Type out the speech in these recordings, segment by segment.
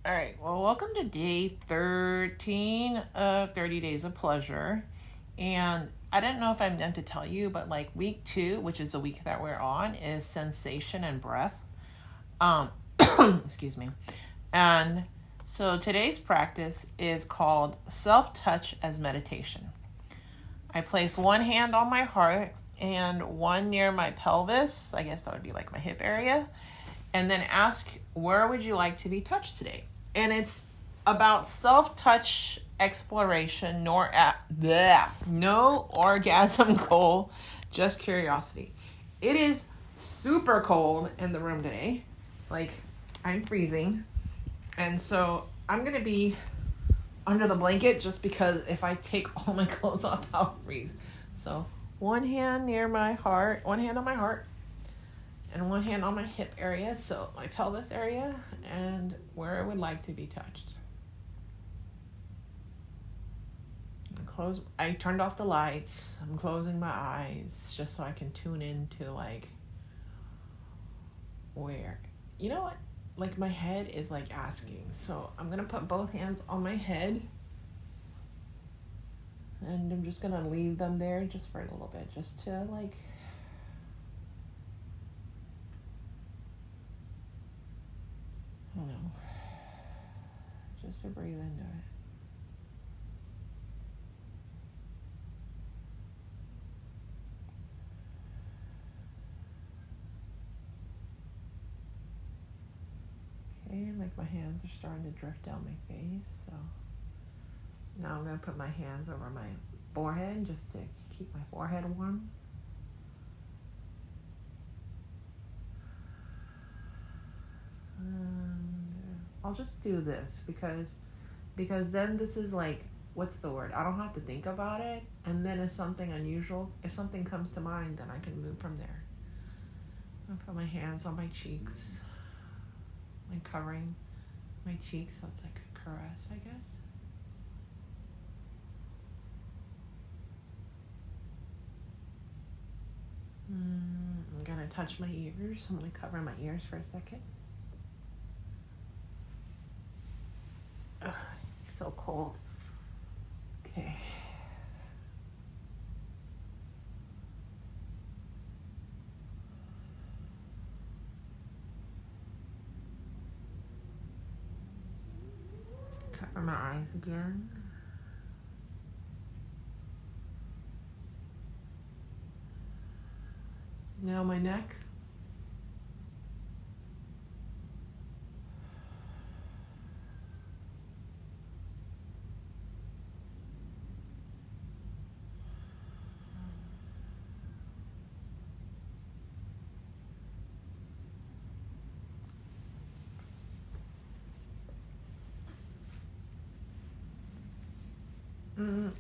All right, well, welcome to day 13 of 30 Days of Pleasure. And I don't know if I'm meant to tell you, but like week 2, which is the week that we're on, is sensation and breath. Um, excuse me. And so today's practice is called self-touch as meditation. I place one hand on my heart and one near my pelvis. I guess that would be like my hip area. And then ask, where would you like to be touched today? And it's about self-touch exploration, no orgasm goal, just curiosity. It is super cold in the room today. Like, I'm freezing. And so I'm going to be under the blanket just because if I take all my clothes off, I'll freeze. So one hand near my heart, one hand on my heart, and one hand on my hip area, so my pelvis area, and where I would like to be touched. I turned off the lights. I'm closing my eyes just so I can tune into like where. You know what? Like my head is like asking. So I'm gonna put both hands on my head. And I'm just gonna leave them there just for a little bit, just to like I don't know, just to breathe into it. Okay, like my hands are starting to drift down my face, so now I'm going to put my hands over my forehead just to keep my forehead warm. I'll just do this because then this is like, what's the word? I don't have to think about it. And then if something comes to mind, then I can move from there. I'll put my hands on my cheeks, like covering my cheeks, so it's like a caress, I guess. I'm gonna touch my ears. I'm gonna cover my ears for a second. Ugh, it's so cold. Okay. Cover my eyes again. Now my neck.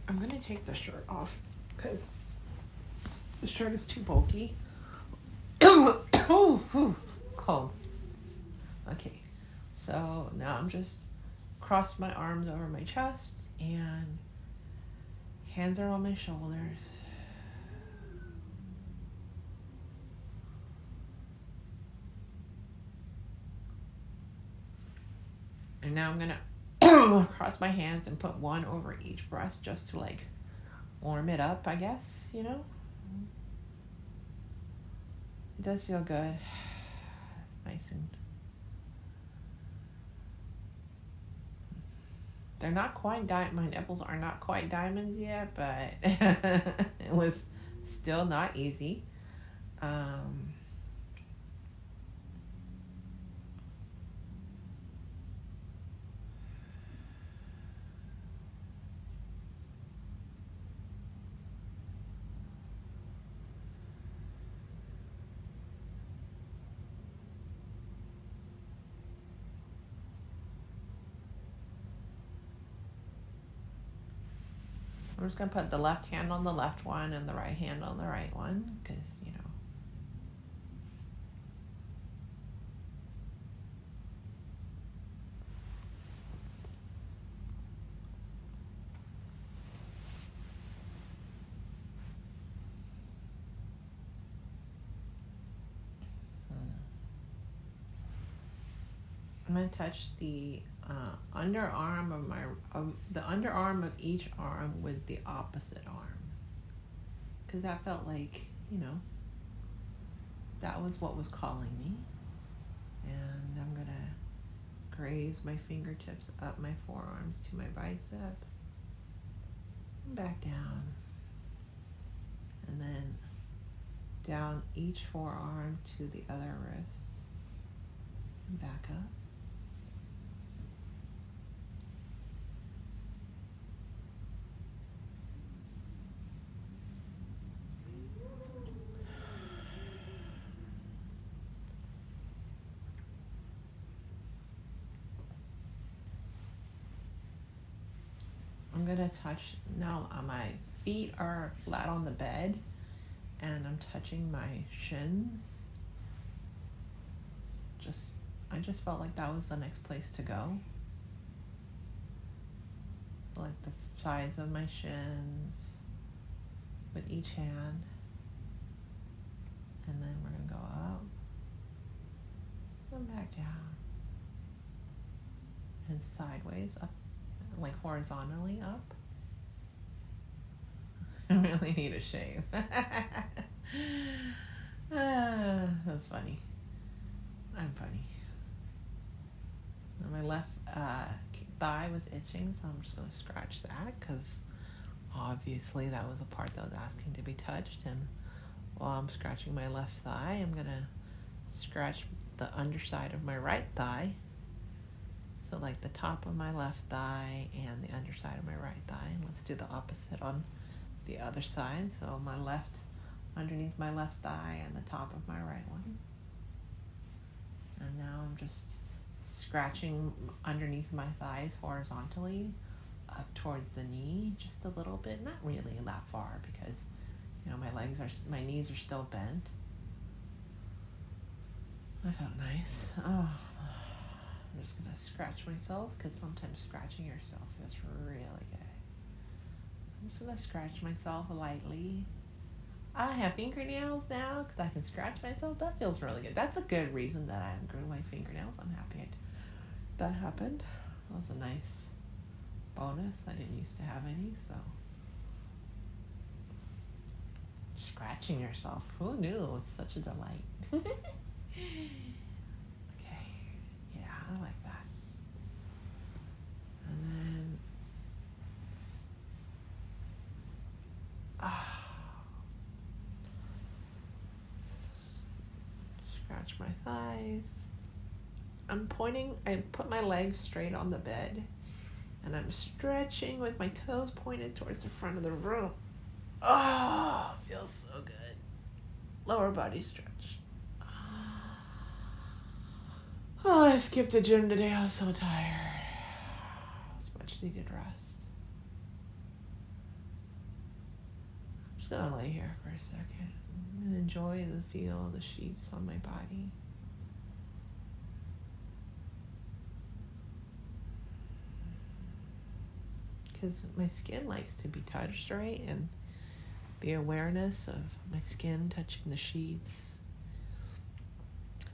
I'm gonna take the shirt off because the shirt is too bulky. Cold. Okay, so now I'm just crossed my arms over my chest and hands are on my shoulders. And now I'm gonna cross my hands and put one over each breast just to like warm it up, I guess, you know? It does feel good. It's nice and they're not quite my nipples are not quite diamonds yet, but it was still not easy. I'm just going to put the left hand on the left one and the right hand on the right one because, you know. I'm going to touch the underarm of the underarm of each arm with the opposite arm, because that felt like, that was what was calling me. And I'm gonna graze my fingertips up my forearms to my bicep, and back down, and then down each forearm to the other wrist, and back up. I'm gonna touch now. My feet are flat on the bed, and I'm touching my shins. I just felt like that was the next place to go. Like the sides of my shins with each hand, and then we're gonna go up and back down and sideways up, like horizontally up. I really need a shave. That's funny. I'm funny. And my left thigh was itching, so I'm just going to scratch that, because obviously that was a part that was asking to be touched. And while I'm scratching my left thigh, I'm going to scratch the underside of my right thigh. So like the top of my left thigh and the underside of my right thigh. And let's do the opposite on the other side. So my left, underneath my left thigh and the top of my right one. And now I'm just scratching underneath my thighs horizontally up towards the knee, just a little bit, not really that far, because my knees are still bent. That felt nice. Oh, I'm just gonna scratch myself, because sometimes scratching yourself feels really good. I'm just gonna scratch myself lightly. I have fingernails now because I can scratch myself. That feels really good. That's a good reason that I grew my fingernails. I'm happy that happened. That was a nice bonus. I didn't used to have any, so. Scratching yourself. Who knew? It's such a delight. Okay. Yeah, I like that. And then, scratch my thighs. I put my legs straight on the bed, and I'm stretching with my toes pointed towards the front of the room. Oh, feels so good. Lower body stretch. Oh, I skipped the gym today. I was so tired. It was much needed rest. I'm just gonna lay here for a second and enjoy the feel of the sheets on my body. Because my skin likes to be touched, right? And the awareness of my skin touching the sheets,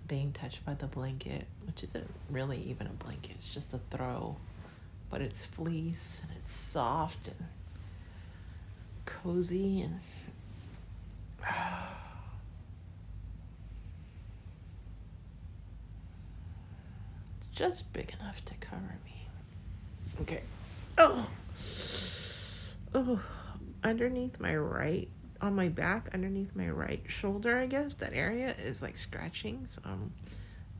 being touched by the blanket, which isn't really even a blanket, it's just a throw, but it's fleece and it's soft and cozy and it's just big enough to cover me. Okay. Oh, underneath my right, on my back, underneath my right shoulder, I guess, that area is like scratching. So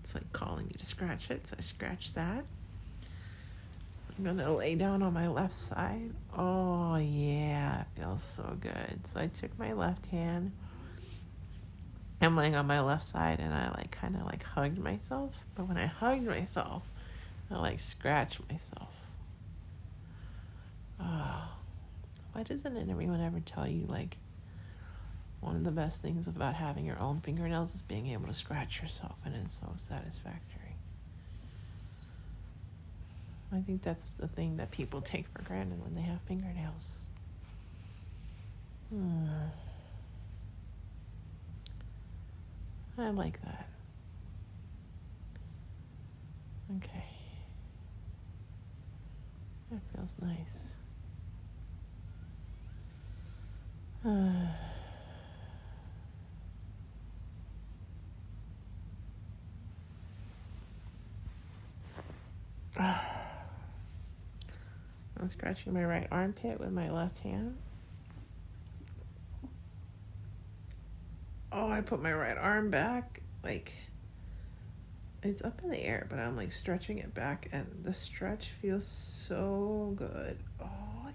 it's like calling you to scratch it. So I scratch that. I'm going to lay down on my left side. Oh, yeah, it feels so good. So I took my left hand. I'm laying on my left side, and I kind of hugged myself. But when I hugged myself, I scratched myself. Oh, why doesn't anyone ever tell you, one of the best things about having your own fingernails is being able to scratch yourself, and it's so satisfactory. I think that's the thing that people take for granted when they have fingernails. I like that. Okay. That feels nice. I'm scratching my right armpit with my left hand. Oh, I put my right arm back. Like, it's up in the air, but I'm like stretching it back, and the stretch feels so good. Oh,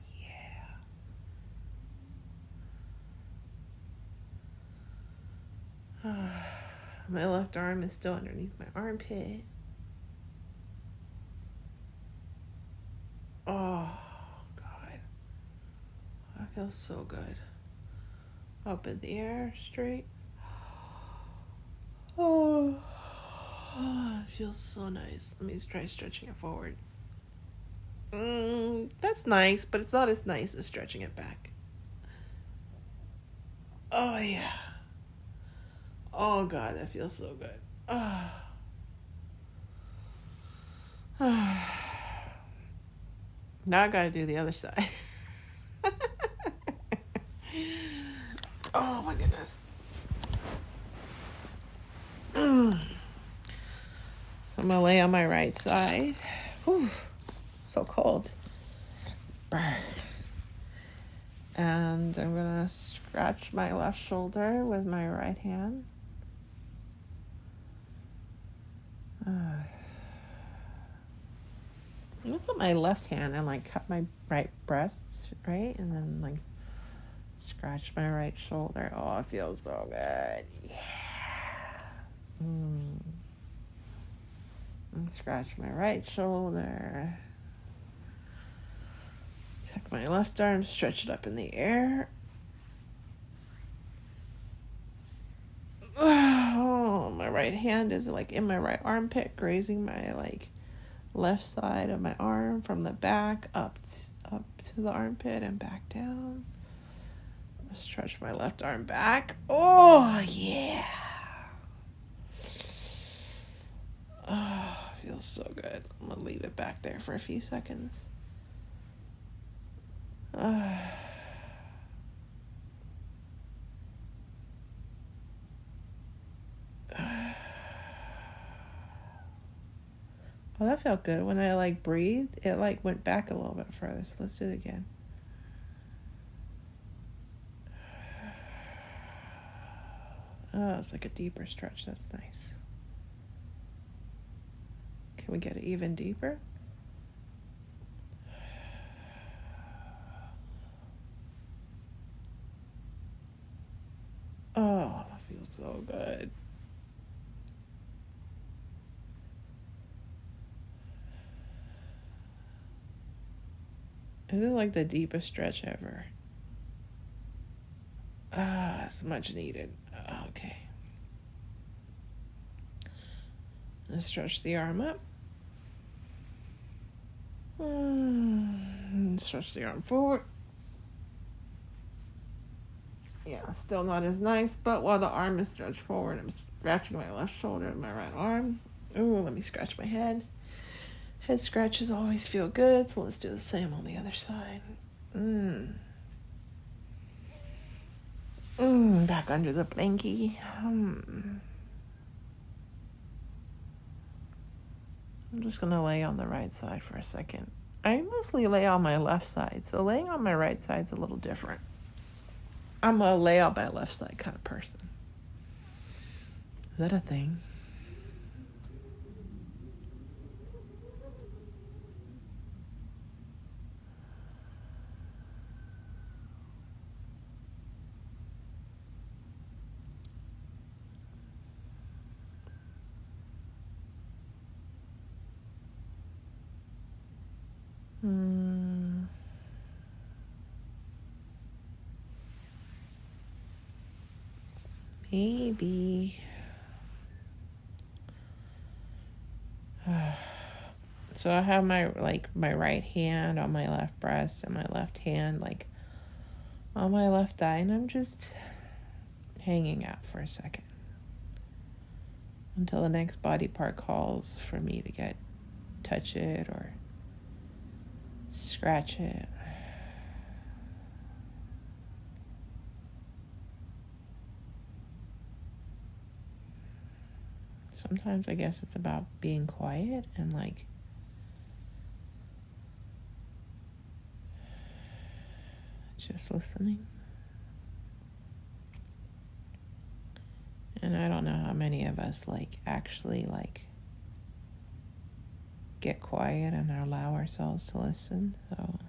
yeah. My left arm is still underneath my armpit. Oh, God. That feels so good. Up in the air, straight. Oh, it feels so nice. Let me try stretching it forward. That's nice, but it's not as nice as stretching it back. Oh, yeah. Oh, God, that feels so good. Now I gotta do the other side. Oh, my goodness. So I'm gonna lay on my right side. Whew, so cold. And I'm gonna scratch my left shoulder with my right hand. I'm gonna put my left hand and like cut my right breast, right? And then like scratch my right shoulder. Oh, it feels so good. Yeah. And scratch my right shoulder. Take my left arm, stretch it up in the air. Oh, my right hand is like in my right armpit, grazing my like left side of my arm from the back up to the armpit and back down. Stretch my left arm back. Oh, yeah. Oh, feels so good. I'm going to leave it back there for a few seconds. Oh, that felt good. When I like breathed, it like went back a little bit further. So let's do it again. Oh, it's like a deeper stretch. That's nice. Can we get it even deeper? Oh, it feels so good. This is like the deepest stretch ever. It's much needed. Okay. Let's stretch the arm up. Stretch the arm forward. Yeah, still not as nice, but while the arm is stretched forward, I'm scratching my left shoulder and my right arm. Ooh, let me scratch my head. Head scratches always feel good, so let's do the same on the other side. Back under the blankie. I'm just going to lay on the right side for a second. I mostly lay on my left side, so laying on my right side's a little different. I'm a lay on my left side kind of person. Is that a thing? Maybe. So I have my right hand on my left breast and my left hand like on my left thigh, and I'm just hanging out for a second until the next body part calls for me to touch it or scratch it. Sometimes I guess it's about being quiet and like just listening. And I don't know how many of us like actually like get quiet and allow ourselves to listen. So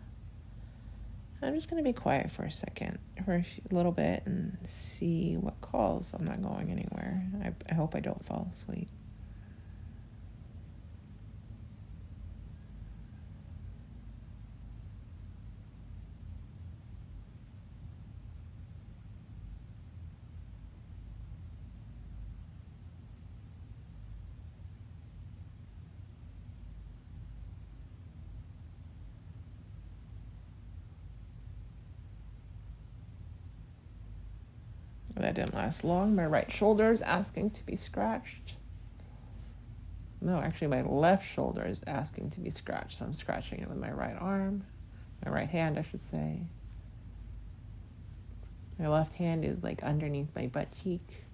I'm just going to be quiet for a second, for a little bit, and see what calls. I'm not going anywhere. I hope I don't fall asleep. That didn't last long. My right shoulder is asking to be scratched. No, actually my left shoulder is asking to be scratched. So I'm scratching it with my right arm. My right hand, I should say. My left hand is like underneath my butt cheek.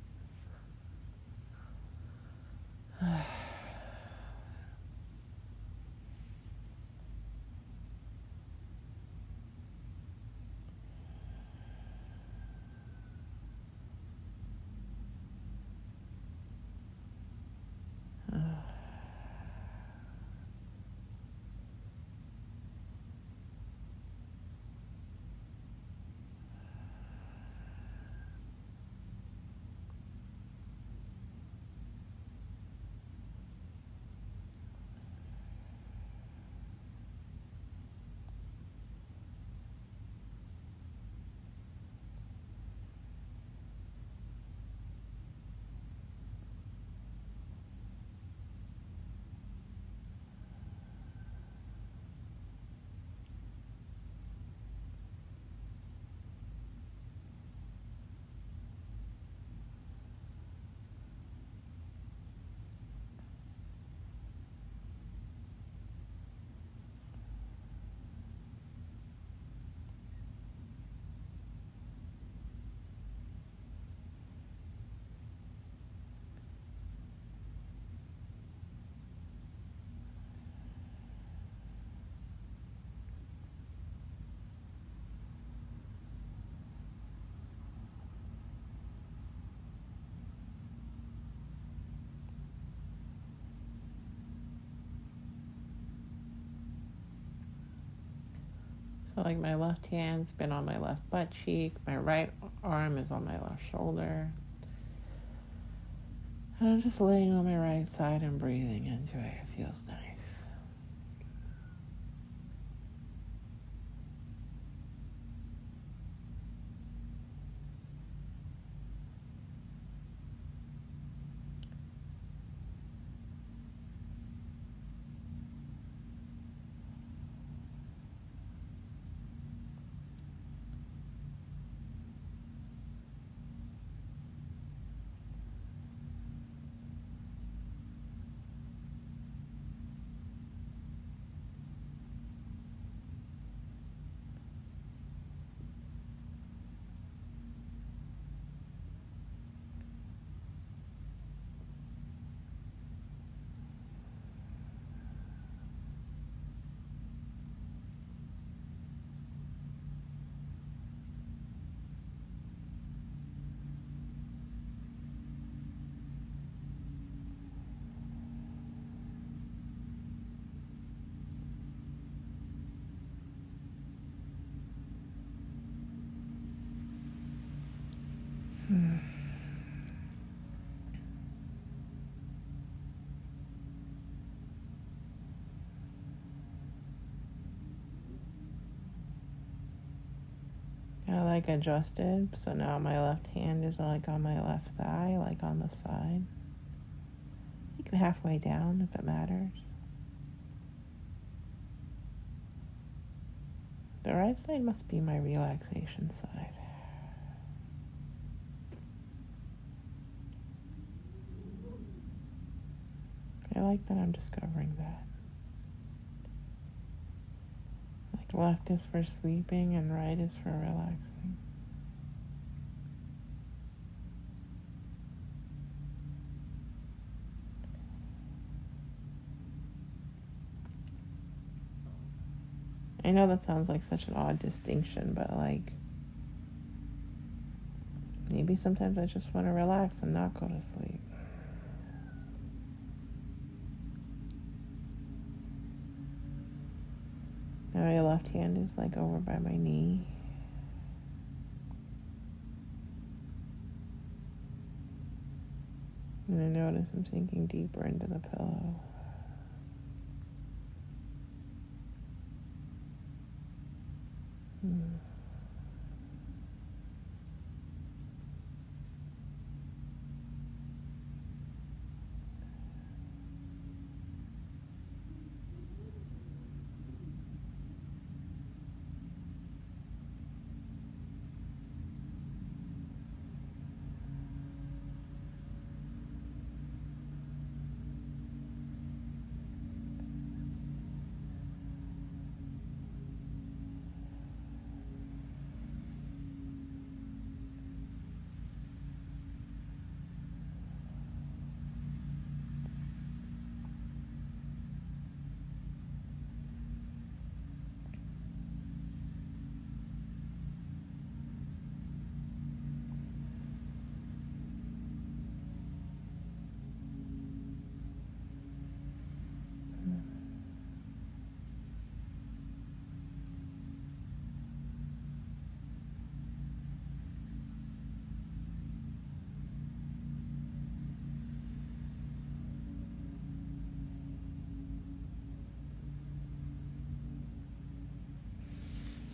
So like my left hand's been on my left butt cheek. My right arm is on my left shoulder. And I'm just laying on my right side and breathing into it. It feels nice. I like adjusted, so now my left hand is like on my left thigh, like on the side. Like halfway down if it matters. The right side must be my relaxation side. I like that I'm discovering that. Left is for sleeping and right is for relaxing. I know that sounds like such an odd distinction, but like, maybe sometimes I just want to relax and not go to sleep. Now my left hand is like over by my knee. And I notice I'm sinking deeper into the pillow.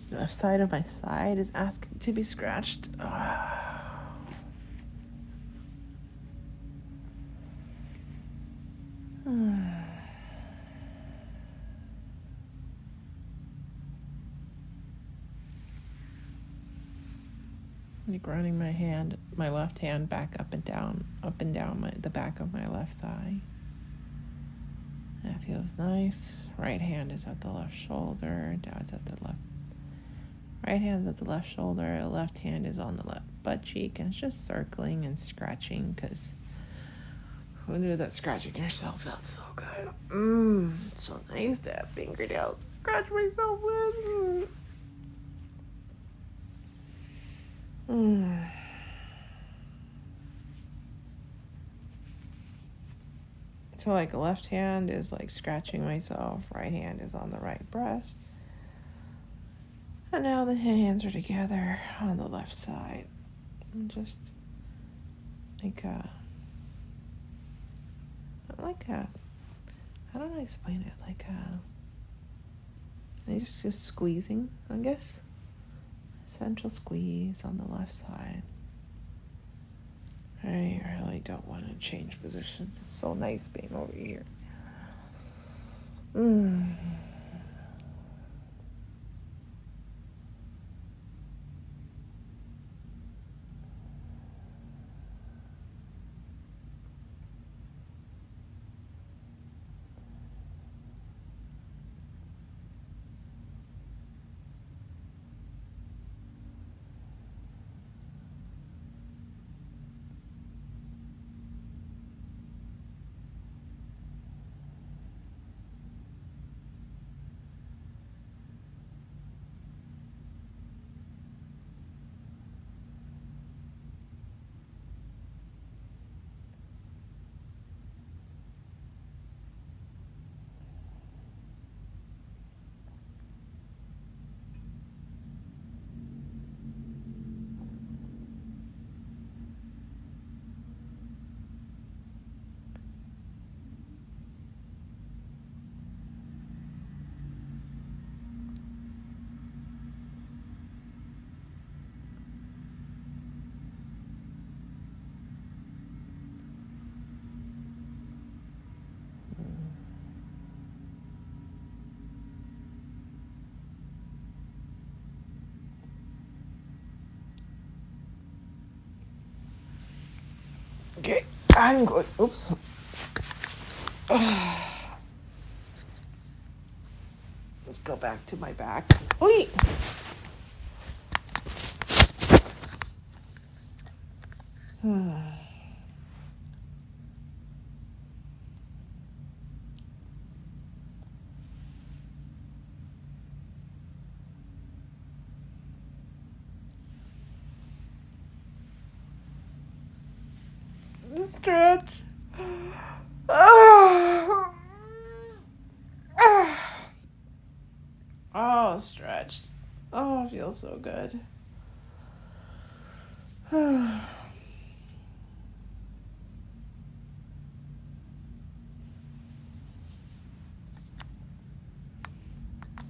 The left side of my side is asking to be scratched. Like running my left hand back up and down the back of my left thigh. That feels nice. Right hand is at the left shoulder. Now it's at the left. Right hand's at the left shoulder. Left hand is on the left butt cheek. And it's just circling and scratching because who knew that scratching yourself felt so good? It's so nice to have fingernails to scratch myself with. So like left hand is like scratching myself, right hand is on the right breast. And now the hands are together on the left side. And just like I don't know how to explain it, just squeezing, I guess. Central squeeze on the left side. I really don't want to change positions. It's so nice being over here. Okay, I'm going. Oops. Let's go back to my back. Wait. Stretch. Oh, stretch. Oh, it feels so good. I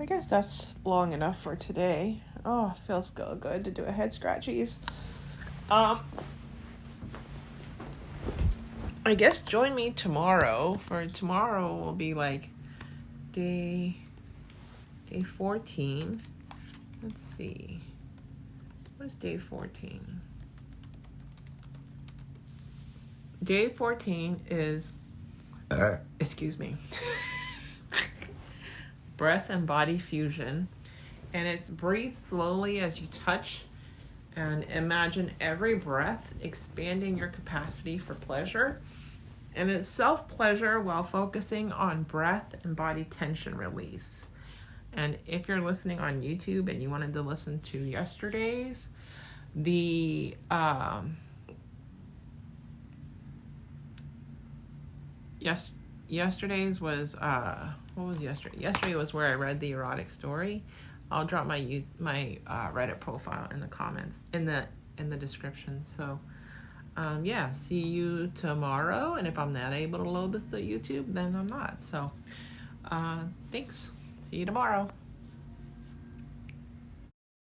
guess that's long enough for today. Oh, it feels so good to do a head scratchies. I guess join me tomorrow. For tomorrow will be like day 14. Let's see. What is day 14? Day 14 is excuse me. Breath and body fusion. And it's breathe slowly as you touch and imagine every breath expanding your capacity for pleasure. And it's self-pleasure while focusing on breath and body tension release. And if you're listening on YouTube and you wanted to listen to yesterday's, yesterday's was what was yesterday? Yesterday was where I read the erotic story. I'll drop my Reddit profile in the comments in the description. So yeah, see you tomorrow. And if I'm not able to load this to YouTube, then I'm not. So thanks. See you tomorrow.